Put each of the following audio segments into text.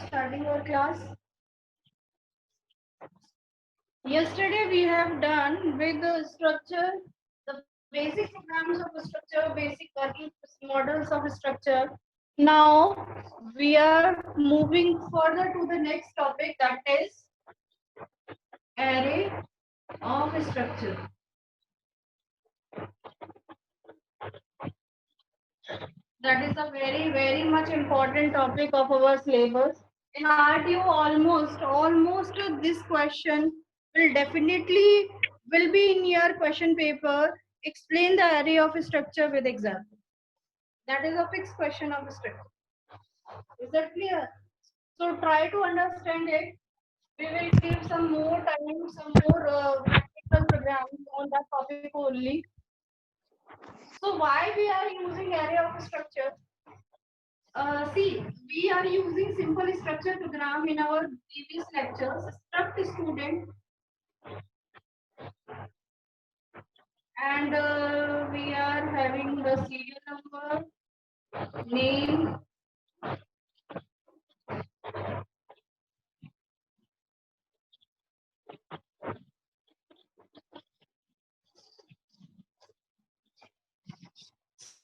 starting our class. Yesterday we have done with the structure, the basic programs of a structure, basic working models of a structure. Now we are moving further to the next topic, that is array of a structure. That is a very much important topic of our syllabus. In RTO, almost this question will be in your question paper. Explain the array of a structure with example. That is a fixed question of a structure. Is that clear? So try to understand it. We will give some more time, some more practical programs on that topic only. So why we are using array of a structure? See, we are using simple structure program in our previous lectures. Struct student, and we are having the serial number, name,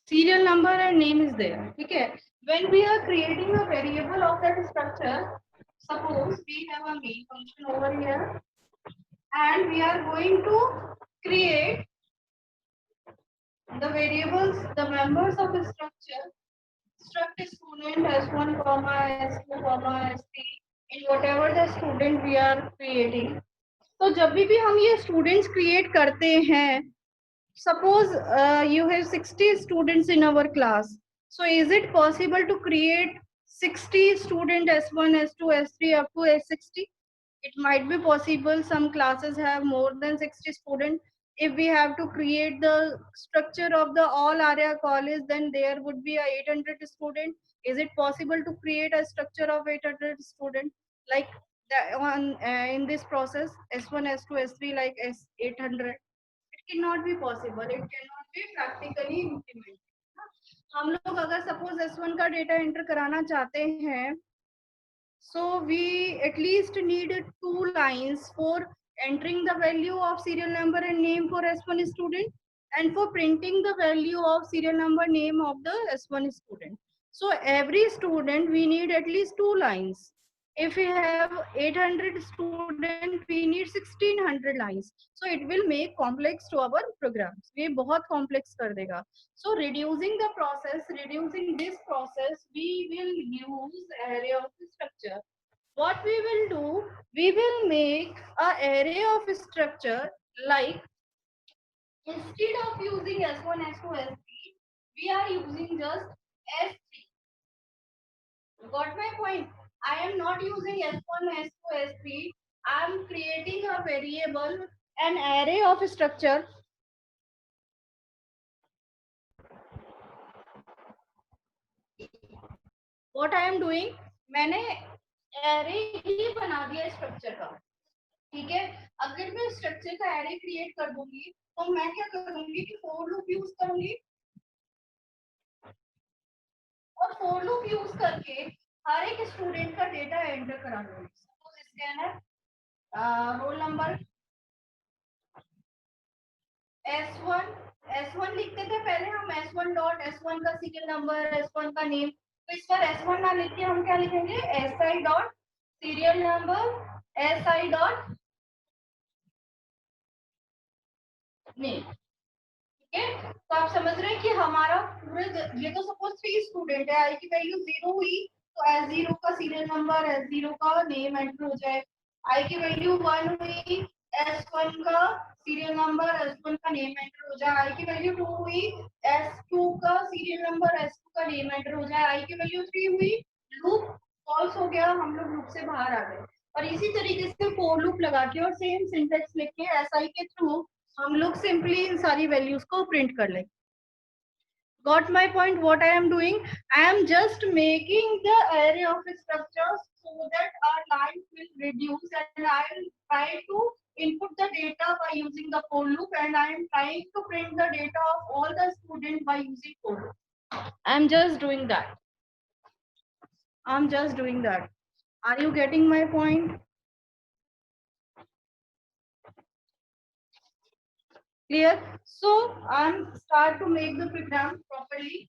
serial number and name is there. Okay. When we are creating a variable of that structure, suppose we have a main function over here, and we are going to create the variables, the members of the structure. Struct student S1, S2, S3 in whatever the student we are creating. तो जब भी हम ये students create करते हैं, suppose you have 60 students in our class. So is it possible to create 60 student S1, S2, S3 up to S60? It might be possible. Some classes have more than 60 students. If we have to create the structure of the all area college, then there would be a 800 student. Is it possible to create a structure of 800 student like that on in this process S1, S2, S3 like S800? It cannot be possible. It cannot be practically implemented. हम लोग अगर suppose S1 का data enter कराना चाहते हैं, so we at least need 2 lines for entering the value of serial number and name for S1 student, and for printing the value of serial number name of the S1 student. So every student we need at least 2 lines. If we have 800 student, we need 1600 lines. So it will make complex to our programs. ये बहुत complex कर देगा. So reducing this process, we will use array of structure. What we will do, we will make an array of structure like, instead of using S1, S2, S3, we are using just S3. Got my point? I am not using S1, S2, S3. I am creating a variable, an array of structure. What I am doing, मैंने array ही बना दिया structure का. ठीक है, अगर मैं structure का array create कर दूंगी तो मैं क्या करूंगी कि फॉर लूप यूज करूंगी, और फॉर लूप यूज करके हर एक स्टूडेंट का डेटा एंटर करा दूंगी. Suppose scanner roll number S1 लिखते थे पहले हम, S1 डॉट S1 का सीरियल नंबर, S1 का नेम. तो इस बार S1 ना लिख के हम क्या लिखेंगे, SI dot serial number, SI dot name. ठीक है, तो आप समझ रहे हैं कि हमारा पूरे, ये तो सपोज 3 स्टूडेंट है, आई की वैल्यू 0 हुई तो S0 का सीरियल नंबर, S0 का नेम एंटर हो जाए. आई की वैल्यू 1 हुई, S1 का सीरियल नंबर, S1 का नेम एंटर हो जाए. आई की वैल्यू 2 हुई, S2 का सीरियल नंबर, S2 का नेम एंटर हो जाए. आई की वैल्यू 3 हुई, लूप फॉल्स हो गया, हम लोग लूप से बाहर आ गए. और इसी तरीके से फॉर लूप लगा के और सेम सिंटेक्स लिख के SI के थ्रू हम लोग सिंपली इन सारी वैल्यूज को प्रिंट कर लेंगे. Got my point? What I am doing, I am just making the array of structures so that our lines will reduce, and I will try to input the data by using the for loop, and I am trying to print the data of all the students by using for loop. I am just doing that. Are you getting my point? Clear? So I'm start to make the program properly.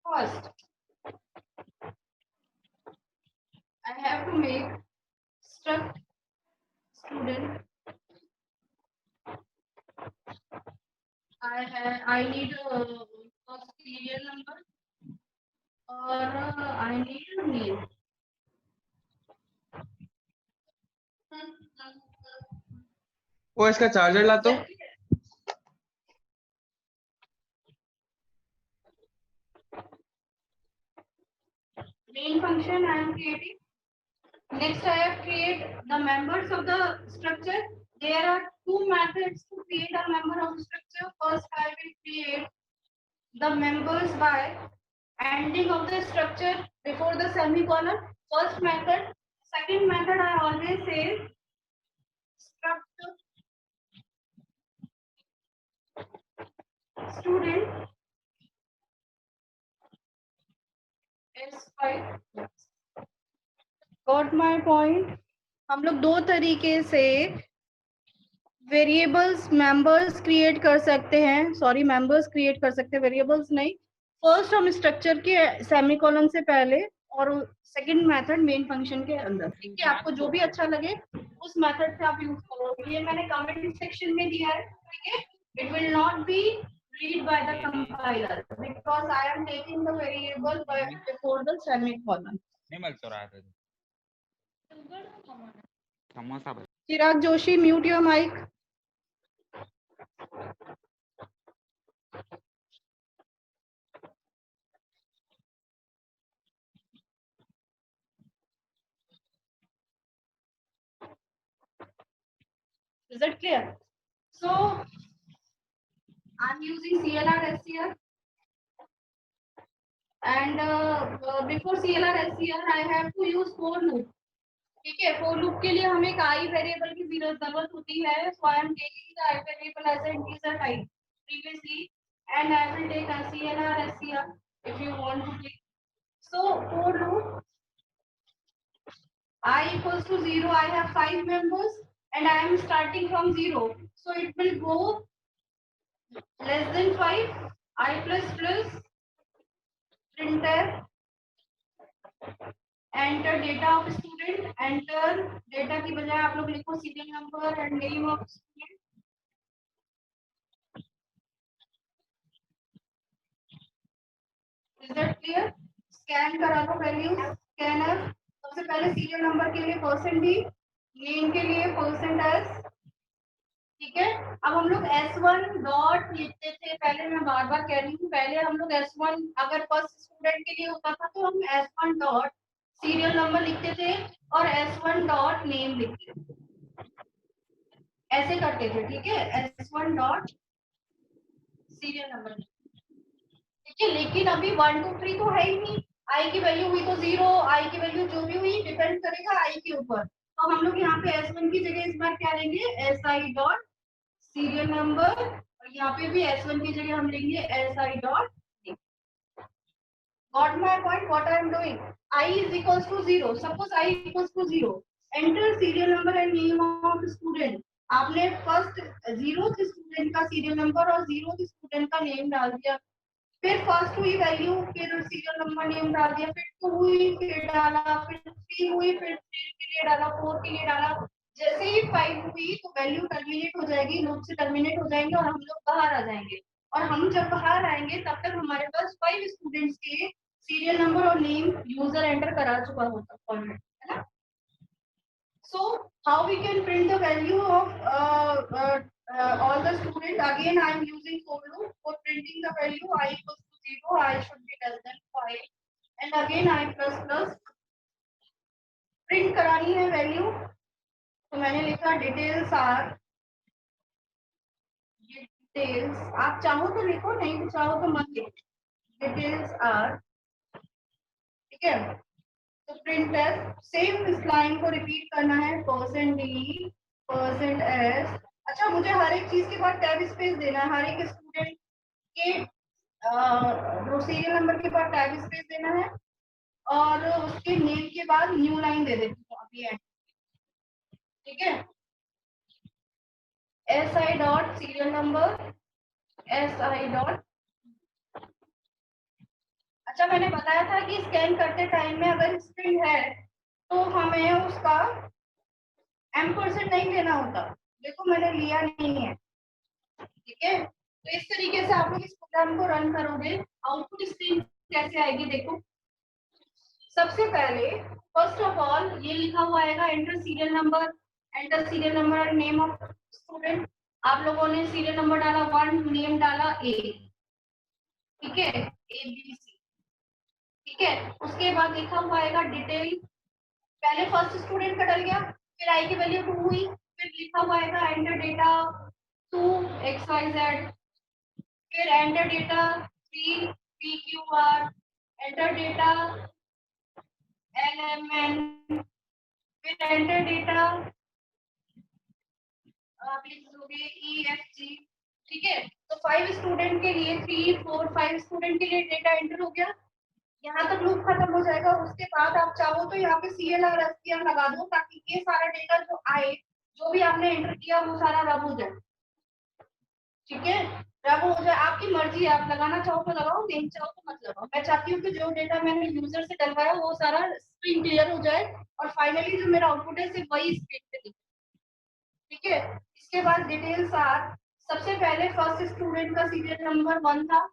First, I have to make struct student. I need a serial number or I need a name. वो इसका charger ला तो Main function I am creating. Next, I have create the members of the structure. There are two methods to create a member of the structure. First, I will create the members by ending of the structure before the semicolon. First method. Second method, I always say structure student S5. Got my point? हम लोग दो तरीके से variables members create कर सकते हैं, sorry members create कर सकते हैं, वेरिएबल्स नहीं। फर्स्ट हम स्ट्रक्चर के सेमीकोलन से पहले और सेकंड मेथड मेन फंक्शन के अंदर। ठीक है, आपको जो भी अच्छा लगे उस मेथड से आप यूज करो। ये मैंने कमेंट सेक्शन में दिया है। ठीक है, it will not be read by the compiler because I am taking the variable before the semicolon. नहीं मिल तो रहा है समोसा भाई। Chirag Joshi, mute your mic. Is that clear? So I'm using CLR SCR and before CLR SCR I have to use for loop. ठीक है, for loop के लिए हमें एक I वेरिएबल की जरूरत होती है। So I am taking the I variable as an integer type previously and I will take a CLR SCR if you want to take. So for loop I equals to 0, I have 5 members and I am starting from 0. So it will go less than 5, I plus plus printf enter data of student, enter data की बजाय आप लोग लिखो serial number and name of student. Is that clear? Scan करा दो values, scanner सबसे पहले serial number के लिए %d, name के लिए %s. ठीक है, अब हम लोग S1 डॉट लिखते थे पहले, मैं बार बार कह रही हूँ, पहले हम लोग S1 अगर फर्स्ट स्टूडेंट के लिए होता था तो हम S1 डॉट सीरियल नंबर लिखते थे और S1 डॉट नेम लिखते थे, ऐसे करते थे। ठीक है, S1 डॉट सीरियल नंबर। ठीक है, लेकिन अभी 1 2 3 तो है ही नहीं। आई की वैल्यू हुई तो 0, आई की वैल्यू जो भी हुई डिपेंड करेगा आई के ऊपर। तो हम लोग यहाँ पे S1 की जगह इस बार क्या लेंगे, SI डॉट सीरियल नंबर, और यहाँ पे भी S1 की जगह हम लेंगे SI dot. Got my point? What I am doing? I is equals to 0. Suppose I equals to 0. Enter serial number and name of student. आपने फर्स्ट 0th स्टूडेंट का सीरियल नंबर और 0th स्टूडेंट का name डाल दिया, फिर first हुई value, फिर serial number name डाल दिया, फिर 2 हुई फिर डाला, फिर 3 हुई फिर 3 के लिए डाला, 4 के लिए डाला। जैसे ही 5 हुई तो वैल्यू टर्मिनेट हो जाएगी, लूप से टर्मिनेट हो जाएंगे और हम लोग बाहर आ जाएंगे। और हम जब बाहर आएंगे तब तक हमारे पास 5 स्टूडेंट्स के सीरियल नंबर और नेम यूजर एंटर करा चुका होता फॉर्मेट, है ना। So how we can print the value of all the student? Again I am using for loop for printing the value I equals to 0, I should be less than 5 and again I plus plus print करानी है value. तो मैंने लिखा details are, details आप चाहो तो लिखो, नहीं तो चाहो तो मत लिखो, डिटेल्स आर। ठीक है, तो प्रिंट सेम इस लाइन को रिपीट करना है, %d %s अच्छा, मुझे हर एक चीज के बाद टैब स्पेस देना है, हर एक स्टूडेंट के सीरियल नंबर के बाद टैब स्पेस देना है, और उसके नेम के बाद न्यू लाइन दे देती हूँ अभी एंड। ठीक है, SI dot serial number, SI dot. अच्छा, मैंने बताया था कि स्कैन करते टाइम में अगर स्ट्रिंग है तो हमें उसका M% नहीं लेना होता। देखो मैंने लिया नहीं है। ठीक है, तो इस तरीके से आप लोग इस प्रोग्राम को रन करोगे। आउटपुट स्क्रीन कैसे आएगी देखो। सबसे पहले फर्स्ट ऑफ ऑल ये लिखा हुआ आएगा एंटर सीरियल नंबर और नेम ऑफ स्टूडेंट। आप लोगों ने सीरियल नंबर डाला 1, नेम डाला A। ठीक है, ABC। ठीक है, उसके बाद लिखा हुआ आएगा डिटेल। पहले फर्स्ट स्टूडेंट का डल गया, फिर आई की वैल्यू 2 हुई, फिर लिखा हुआ आएगा एंटर डेटा 2 XYZ, फिर enter data 3 PQR, enter data LMN, फिर एंटर डेटा आप लिख दोगे EFG। ठीक है, तो 5 स्टूडेंट के लिए 3 4 5 स्टूडेंट के लिए डेटा एंटर हो गया। यहाँ तक लूप खत्म हो जाएगा। उसके बाद आप चाहो तो यहाँ पे CLR STR लगा दो, ताकि ये सारा डेटा जो आए, जो भी आपने एंटर किया वो सारा रब हो जाए। ठीक है, रब हो जाए, आपकी मर्जी है, आप लगाना चाहो तो लगाओ, नहीं चाहो तो मत लगाओ। मैं चाहती हूँ कि जो डेटा मैंने यूजर से डलवाया वो सारा स्क्रीन क्लियर हो जाए, और फाइनली जो मेरा आउटपुट है सिर्फ वही स्क्रीन पे दिखे। ठीक है, इसके बाद डिटेल्स आर। सबसे पहले फर्स्ट स्टूडेंट का सीरियल नंबर 1 था,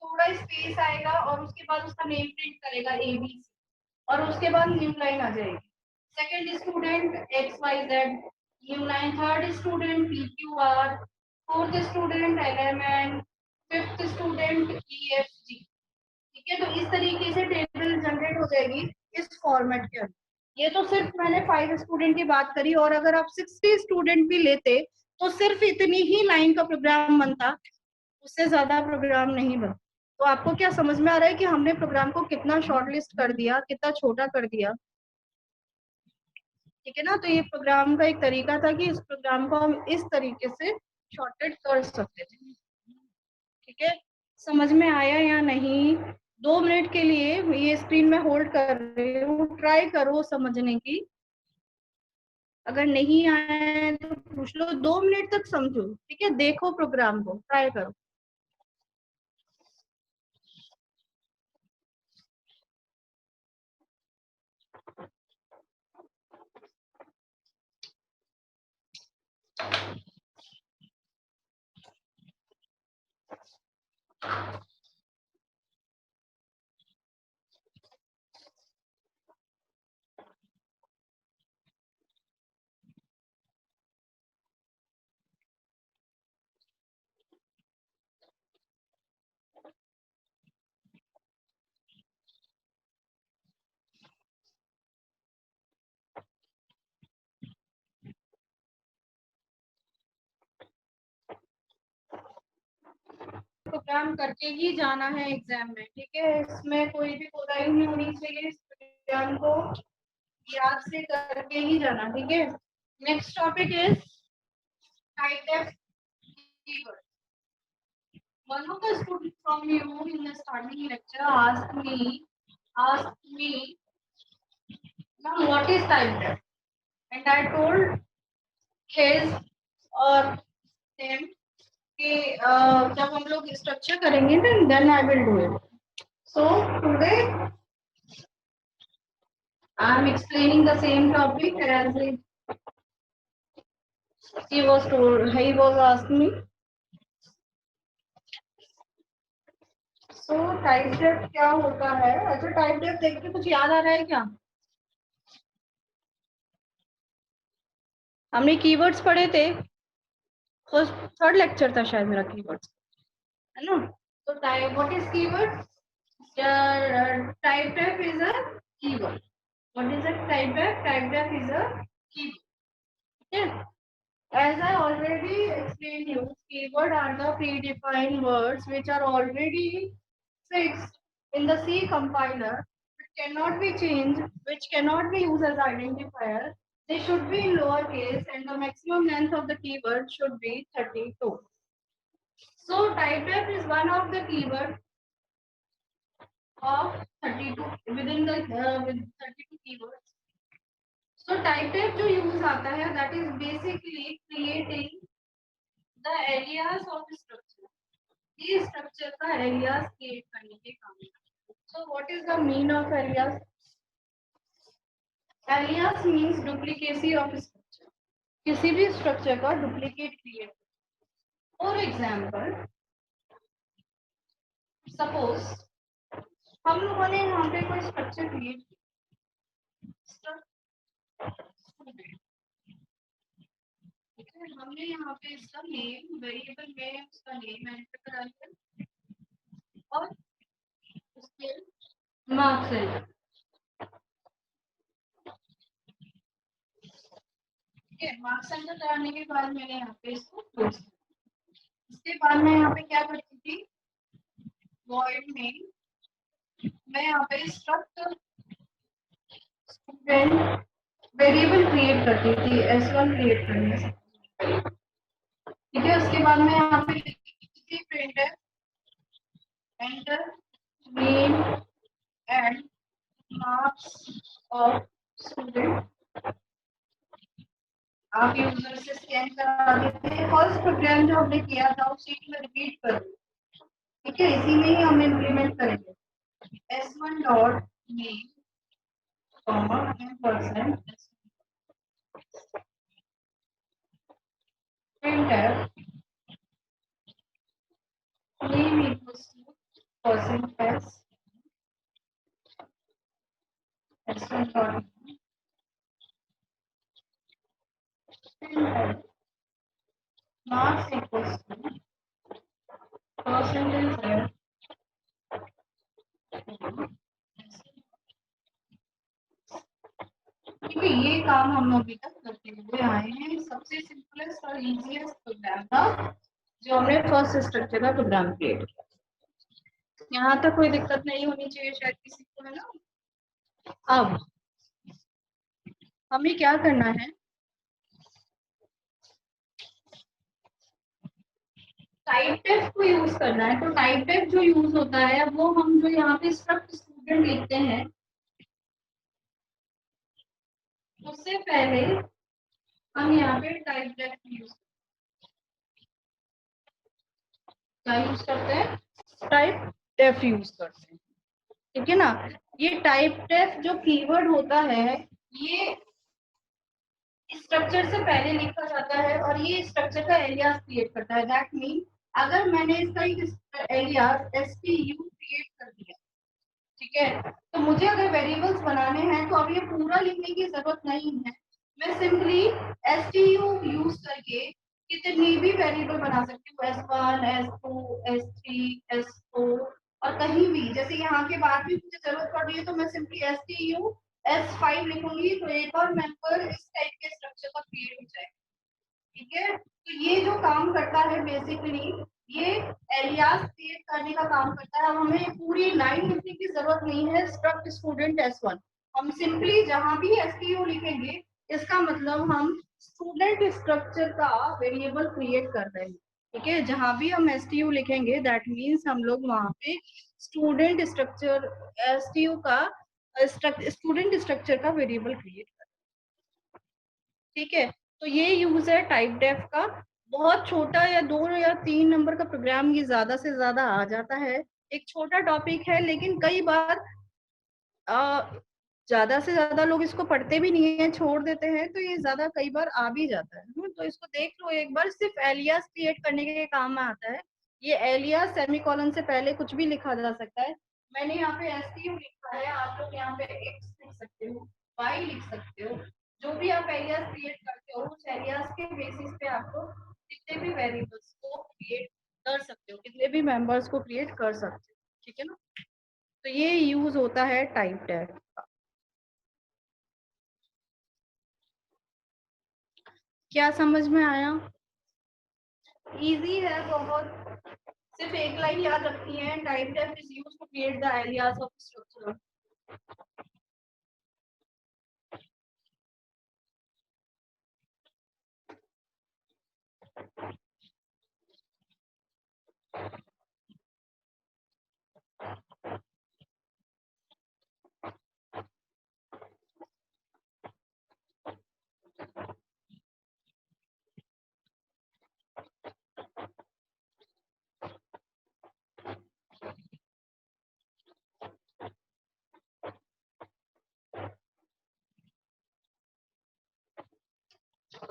थोड़ा स्पेस आएगा और उसके बाद उसका नेम प्रिंट करेगा ABC, और उसके बाद न्यू लाइन आ जाएगी। Second student XYZ, new line. Third student PQR, fourth student LMN, fifth student EFG। ठीक है, तो इस तरीके से टेबल जनरेट हो जाएगी इस फॉर्मेट के अंदर। ये तो सिर्फ मैंने 5 स्टूडेंट की बात करी, और अगर आप 60 स्टूडेंट भी लेते तो सिर्फ इतनी ही लाइन का प्रोग्राम बनता, उससे ज्यादा प्रोग्राम नहीं बनता। तो आपको क्या समझ में आ रहा है कि हमने प्रोग्राम को कितना शॉर्टलिस्ट कर दिया, कितना छोटा कर दिया। ठीक है ना, तो ये प्रोग्राम का एक तरीका था कि इस प्रोग्राम को हम इस तरीके से शॉर्टेड कर सकते थे। ठीक है, समझ में आया या नहीं? 2 मिनट के लिए ये स्क्रीन में होल्ड कर रही हूँ, ट्राई करो समझने की। अगर नहीं आया है तो पूछ लो, 2 मिनट तक समझो। ठीक है, देखो प्रोग्राम को, ट्राई करो। प्रोग्राम करके ही जाना है एग्जाम में। ठीक है, इसमें कोई भी कोताही नहीं होनी चाहिए, इस प्रोग्राम को याद से करके ही जाना। ठीक है, next topic is type keyword. One of the students from you in the starting lecture asked me, now what is type def? And I told his or them कि जब हम लोग स्ट्रक्चर करेंगे then I will do it. So today I am explaining the same topic as he was asking me. So type def क्या होता है? अच्छा, type def देख के कुछ याद आ रहा है क्या? हमने कीवर्ड्स पढ़े थे, फर्स्ट थर्ड लेक्चर था शायद मेरा कीवर्ड्स, है ना? तो type, what is keyword? Type def is a keyword. What is a type def? Type def is a keyword. Okay. As I already explained you, keyword are the predefined words which are already fixed in the C compiler, which cannot be changed, which cannot be used as identifier, they should be in lowercase and the maximum length of the keyword should be 32. So typedef is one of the keyword of 32 within the with 32 keywords. So typedef जो use आता है that is basically creating the alias of the structure. ये structure का alias create करने के काम है. So what is the mean of alias? Alias means duplicacy of structure. किसी भी structure का duplicate create. For example, suppose हम लोगों ने यहाँ पे कोई structure create किया. ठीक है, हमने यहाँ पे इसका नेम वेरिएबल में उसका नेम एंटर करा लिया और उसके मार्क्स एंटर. ठीक है, मार्क्स एंटर कराने के बाद मैंने यहाँ पे इसको क्लोज किया. इसके बाद मैं यहाँ पे क्या करती थी, वॉइड में मैं यहाँ पे स्ट्रक्ट स्टूडेंट वेरिएबल क्रिएट करती थी S1 क्रिएट करने से. ठीक है, उसके बाद मैं यहाँ पे लिखती थी print enter name and marks of student. आप यूजर से स्कैन करा देते हैं. फर्स्ट प्रोग्राम जो हमने किया था उसी में रिपीट कर. ठीक है, इसी में ही हम इम्प्लीमेंट करेंगे. S1 dot name comma ampersand printer name equals to percent S1 dot printer marks equals to percentage. ठीक है, ये काम हम अभी तक करते हुए आए हैं. सबसे सिंपलेस्ट और इजीएस्ट प्रोग्राम था जो हमने फर्स्ट स्ट्रक्चर का प्रोग्राम क्रिएट किया. यहाँ तक कोई दिक्कत नहीं होनी चाहिए शायद किसी को, है ना. अब हमें क्या करना है, टाइपडेफ को यूज करना है. तो टाइपडेफ जो यूज होता है वो हम जो यहाँ पे स्ट्रक्ट स्टूडेंट लिखते हैं उससे पहले हम यहाँ पे टाइपडेफ यूज करते हैं, टाइपडेफ यूज करते हैं. ठीक है ना. ये टाइपडेफ जो कीवर्ड होता है ये स्ट्रक्चर से पहले लिखा जाता है और ये स्ट्रक्चर का एलियास क्रिएट करता है. दैट मीन अगर मैंने इसका एक एलियास STU क्रिएट कर दिया, ठीक है, तो मुझे अगर वेरिएबल्स बनाने हैं तो अब ये पूरा लिखने की जरूरत नहीं है. मैं सिंपली STU यूज करके कितनी भी वेरिएबल बना सकती हूँ. S1 S2 S3 S4 और कहीं भी. जैसे यहाँ के बाद भी मुझे जरूरत पड़ रही है तो मैं सिंपली STU S5 लिखूंगी तो एक और मेंबर इस टाइप के स्ट्रक्चर का क्रिएट हो जाएगा. ठीक है, तो ये जो काम करता है बेसिकली ये एलियास क्रिएट करने का काम करता है. अब हमें पूरी लाइन लिखने की जरूरत नहीं है. स्ट्रक्ट स्टूडेंट S1 हम सिंपली जहां भी STU लिखेंगे इसका मतलब हम स्टूडेंट स्ट्रक्चर का वेरिएबल क्रिएट कर रहे हैं. ठीक है, जहां भी हम STU लिखेंगे दैट मीन्स हम लोग वहां पे स्टूडेंट स्ट्रक्चर STU का स्टूडेंट स्ट्रक्चर का वेरिएबल क्रिएट कर. ठीक है, तो ये यूज है टाइपडेफ का. बहुत छोटा या 2 या 3 नंबर का प्रोग्राम ये ज्यादा से ज्यादा आ जाता है. एक छोटा टॉपिक है लेकिन कई बार ज्यादा से ज्यादा लोग इसको पढ़ते भी नहीं है, छोड़ देते हैं. तो ये ज्यादा कई बार आ भी जाता है. तो इसको देख लो एक बार. सिर्फ एलियास क्रिएट करने के काम में आता है. ये एलियास सेमीकोलन से पहले कुछ भी लिखा जा सकता है. मैंने यहाँ पे STU लिखा है, आप लोग यहाँ पे X लिख सकते हो, Y लिख सकते हो. जो भी आप एलियास क्रिएट करते हो उस एलियास के बेसिस पे आपको कितने भी वेरिएबल्स को क्रिएट कर सकते हो, कितने भी मेंबर्स को क्रिएट कर सकते हो. ठीक है ना. तो ये यूज होता है टाइपडेफ का. क्या समझ में आया? इजी है बहुत. सिर्फ एक लाइन याद रखनी है. Typedef is used to create the alias of structure.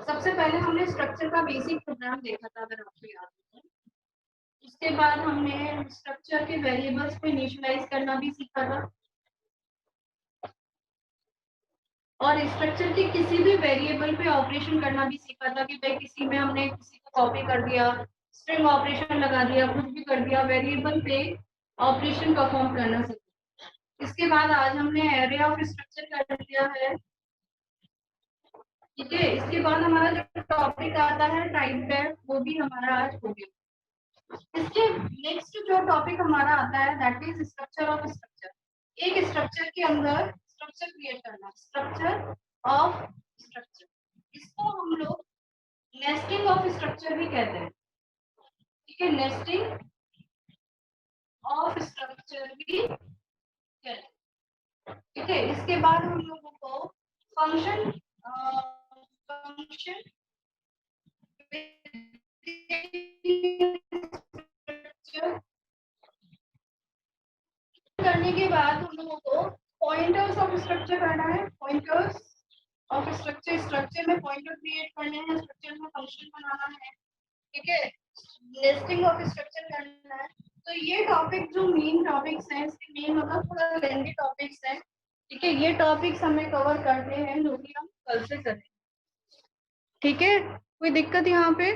सबसे पहले हमने स्ट्रक्चर का बेसिक प्रोग्राम देखा था, अगर आपको याद हो। उसके बाद हमने स्ट्रक्चर के वेरिएबल्स को इनिशियलाइज करना भी सीखा था, और स्ट्रक्चर के किसी भी वेरिएबल पे ऑपरेशन करना भी सीखा था कि भाई किसी में हमने किसी को कॉपी कर दिया, स्ट्रिंग ऑपरेशन लगा दिया, कुछ भी कर दिया, वेरिएबल पे ऑपरेशन परफॉर्म करना सीखा। इसके बाद आज हमने एरे ऑफ स्ट्रक्चर कर दिया है, ठीक है। इसके बाद हमारा जो टॉपिक आता है टाइप डेफ, वो भी हमारा आज हो गया। इसके नेक्स्ट जो टॉपिक हमारा आता है that is structure of structure. एक स्ट्रक्चर के अंदर स्ट्रक्चर क्रिएट करना, स्ट्रक्चर ऑफ स्ट्रक्चर। इसको हम लोग नेस्टिंग ऑफ स्ट्रक्चर भी कहते हैं, ठीक है, नेस्टिंग ऑफ स्ट्रक्चर भी कहते हैं, ठीक है। इसके बाद हम लोगों को फंक्शन फंक्शन करने के बाद हम लोगों को पॉइंटर्स ऑफ स्ट्रक्चर करना है। पॉइंटर्स ऑफ स्ट्रक्चर, स्ट्रक्चर में पॉइंटर क्रिएट करने हैं, स्ट्रक्चर में फंक्शन बनाना है, ठीक है। लिस्टिंग ऑफ स्ट्रक्चर करना है। तो ये टॉपिक जो मेन टॉपिक्स हैं, इसके मेन मतलब थोड़ा लेंथी टॉपिक्स हैं, ठीक है। ये टॉपिक्स हमें कवर करने हैं जो कि हम कल से करें, ठीक है। कोई दिक्कत यहाँ पे?